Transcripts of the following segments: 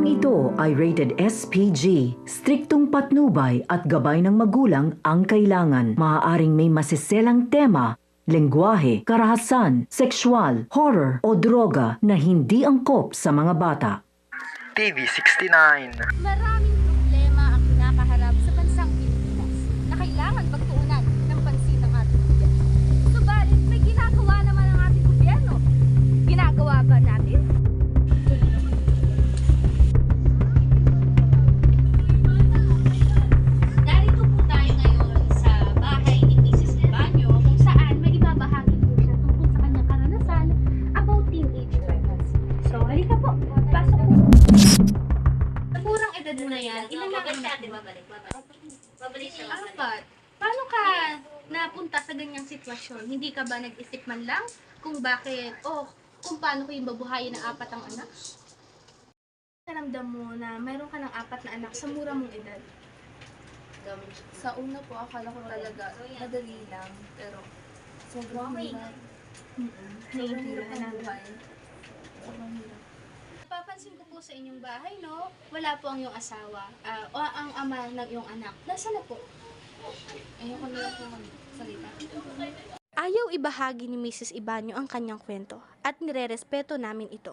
Programang ito ay rated SPG. Striktong patnubay at gabay ng magulang ang kailangan. Maaaring may masiselang tema, lengguwahe, karahasan, sexual, horror o droga na hindi angkop sa mga bata. TV69. Maraming problema ang kinakaharap sa bansang Pilipinas na kailangan pagtuunan ng pansin ng ating gobyerno. Subalit, may ginagawa naman ang ating gobyerno. Ginagawa ba natin? Narito po tayo ngayon sa bahay ni Mrs. Ibanyo kung saan may ibabahagi po siya tungkol sa kanyang karanasan about teenage pregnancy. So, halika po. Pasok po. Sa murang edad mo na yan, ilan na ang natin? Babalik siya. Apat. Paano ka napunta sa ganyang sitwasyon? Hindi ka ba nag-isip man lang kung bakit o kung paano ko yung babuhayin ng apat ang anak? Naramdam mo na mayroon ka ng apat na anak sa mura mong edad? Sa una po, akala ko talaga madali lang, pero sobrang hirap. Sobrang hirap ang buhay. Sobrang hirap. Napapansin ko po sa inyong bahay, no? Wala po ang iyong asawa o ang ama ng iyong anak. Nasaan na po? Ayoko na lang po magsalita. Ayaw ibahagi ni Mrs. Ibanyo ang kanyang kwento at nirerespeto namin ito.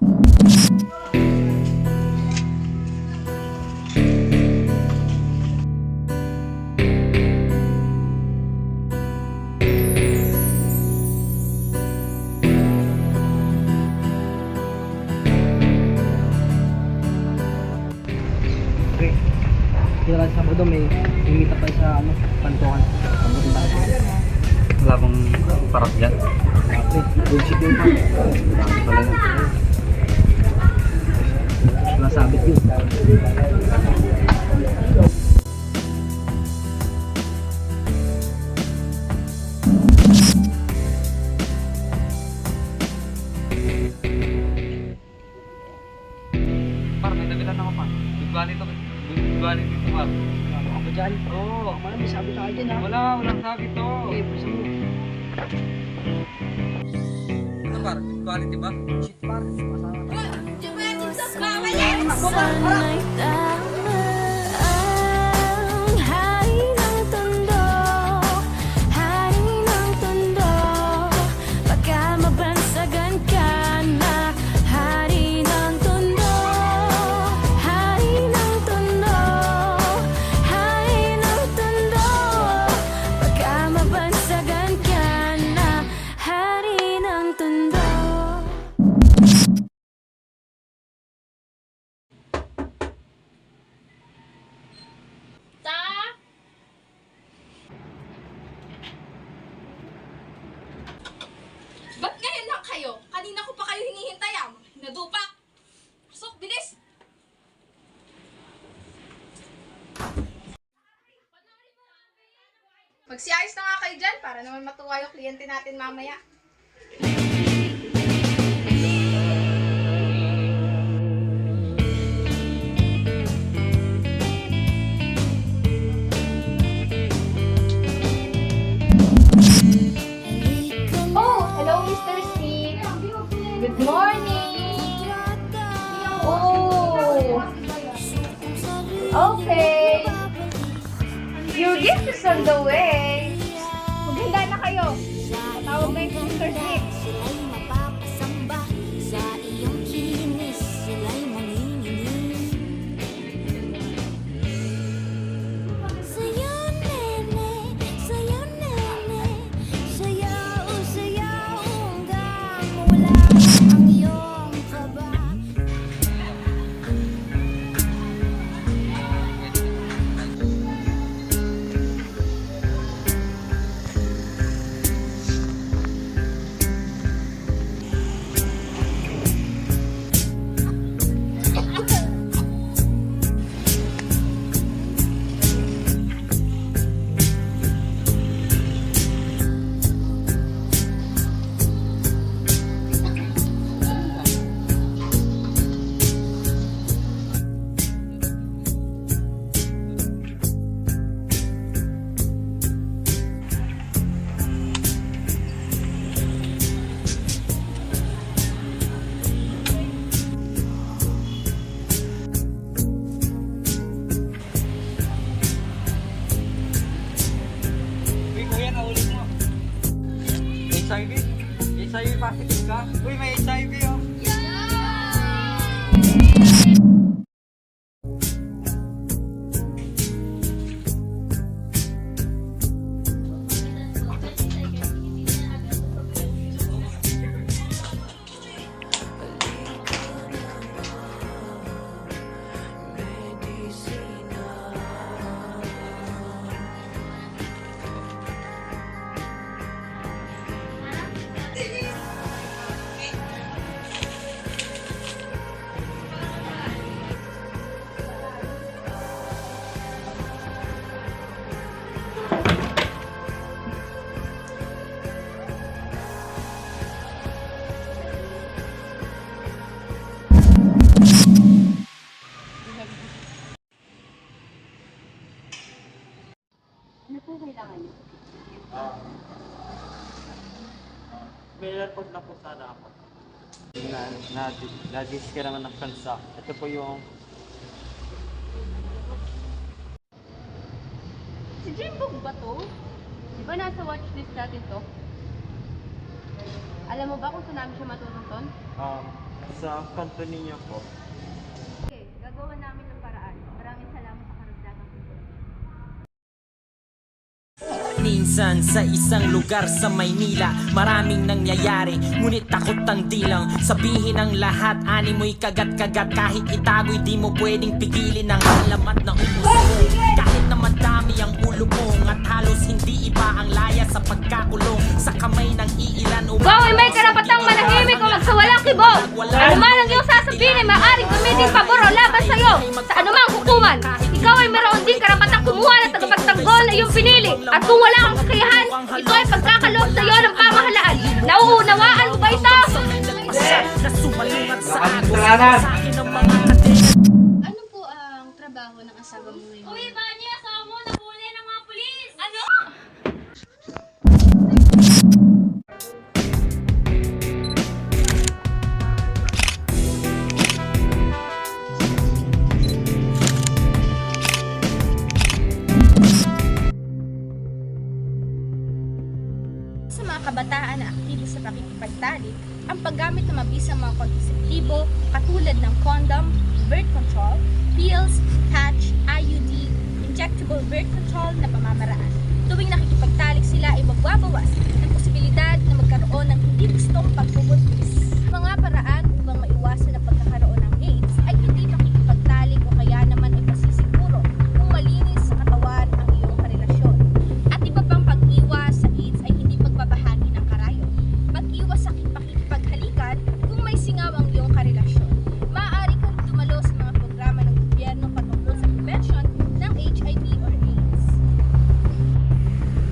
Okay. Kaya sa Sabado may imita pa sa pantukan. Pabuti ba? Wala bang parak dyan? Okay. Bullshit yun pa. Marami pala yan. Nasabit yun. Par, may dabilan ako pa. Bigwali dito par. Ako dyan. Oo. Wala, may sabi tayo dyan ha. Walang sabi to. Okay, puso mo. Ano par? Quality ba? Shit par. Masama tayo. Sana'y tama ang hari ng tondo, hari ng tondo. Baka mabansagan ka na, hari ng tondo, hari ng tondo, hari ng tondo. Baka mabansagan ka na, hari ng tondo. Ba't ngayon lang kayo? Kanina ko pa kayo hinihintay ah. Nadupak! Pasok, bilis! Magsiayos na nga kayo dyan para naman matuwa yung kliyente natin mamaya. Oh, hello Mr. Steve. Good morning. Oh, okay. Your gift is on the way. Maghanda na kayo. Tawag na yung Mr. Steve. Sila'y mapapasamba sa iyong kinis, sila'y manginginig. Sayaw, nene, sayaw, nene, sayaw, sayaw, hanggang mawala ang iyong kaba. Uy, may HIV oh. May report na po sana ako. Na-dis ka naman ng kansa. Ito po yung... Si Jimbog ba to? Di ba nasa watchlist natin to? Alam mo ba kung saan namin siya matutunton? Sa kanto ninyo po. Okay, gagawa namin ng paraan. Maraming salamat sa karagdagang tulong. Minsan sa isang lugar sa Maynila, maraming nangyayari, ngunit takot ang dilang sabihin ang lahat, ani mo'y kagat-kagat. Kahit itago'y di mo pwedeng pigilin ang alamat na umusulong. Kahit na madami ang ulo mo, at halos hindi iba ang laya sa pagkakulong sa kamay ng iilan. Ikaw ay may karapatang manahimik o magsawalang kibog. Ano man ang iyong sasabihin ay maaaring gamitin pabor o laban sa iyo sa anumang hukuman. Ikaw ay mayroon din karapatang kumuha ng tagapagtanggol na iyong pinili. At kung wala kang kakayahan, ito ay pagkakaloob sa iyo ng pamahalaan. Nauunawaan mo ba ito? Na sumalungat sa agos sa akin ang mga kadena. Ano po ang trabaho ng asawa mo ngayon? Uy, ba niya asawa mo nahuli ng mga pulis? Ano? Sa mga kabataan na aktibo sa pakikipagtalik, ang paggamit ng mabisang mga kontraseptibo katulad ng condom, birth control, pills, patch, IUD, injectable birth control na pamamaraan. Tuwing nakikipagtalik sila ay magbabawas ng posibilidad na magkaroon ng hindi gustong pagbubuntis. Mga paraan upang maiwasan ang pagkakaroon ng AIDS ay hindi pakikipagtalik o kaya naman ay pasisiguro kung malinis sa katawan ang iyong karelasyon. At iba pang pag-iwas sa AIDS ay hindi pagbabahagi ng karayon. Pag-iwas sa pakikipaghalikan kung may singaw ang iyong karelasyon. Maaari kang dumalo sa mga programa ng gobyerno patungkol sa prevention ng HIV or AIDS.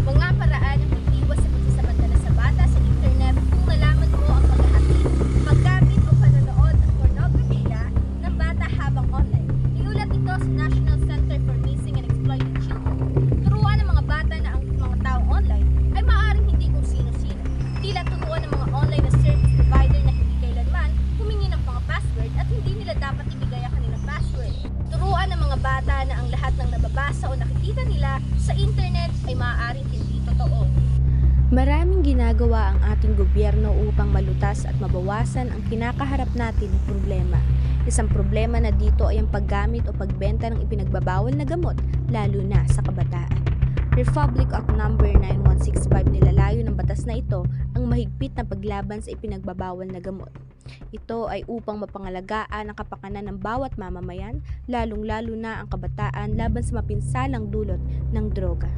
Mga paraan ng pag-iwas sa pagsasamantala sa bata sa internet kung nalaman mo ang paghahatid, paggamit o panonood ng pornografiya ng bata habang online. Iulat ito sa National Center for Missing and Exploited Children. Turuan ng mga bata na ang mga taong online ay maaaring hindi kung sino-sino. Tila turuan ng mga online na service provider na hindi kailanman humingi ng mga password at hindi nila dapat ibigay ang kanilang password. Turuan ng mga bata na ang lahat ng nababasa o nakikita nila sa internet ay maaaring hindi totoo. Maraming ginagawa ang ating gobyerno upang malutas at mabawasan ang kinakaharap natin na problema. Isang problema na dito ay ang paggamit o pagbenta ng ipinagbabawal na gamot, lalo na sa kabataan. Republic Act No. 9165 nilalayo ng batas na ito ang mahigpit na paglaban sa ipinagbabawal na gamot. Ito ay upang mapangalagaan ang kapakanan ng bawat mamamayan, lalong-lalo na ang kabataan laban sa mapinsalang dulot ng droga.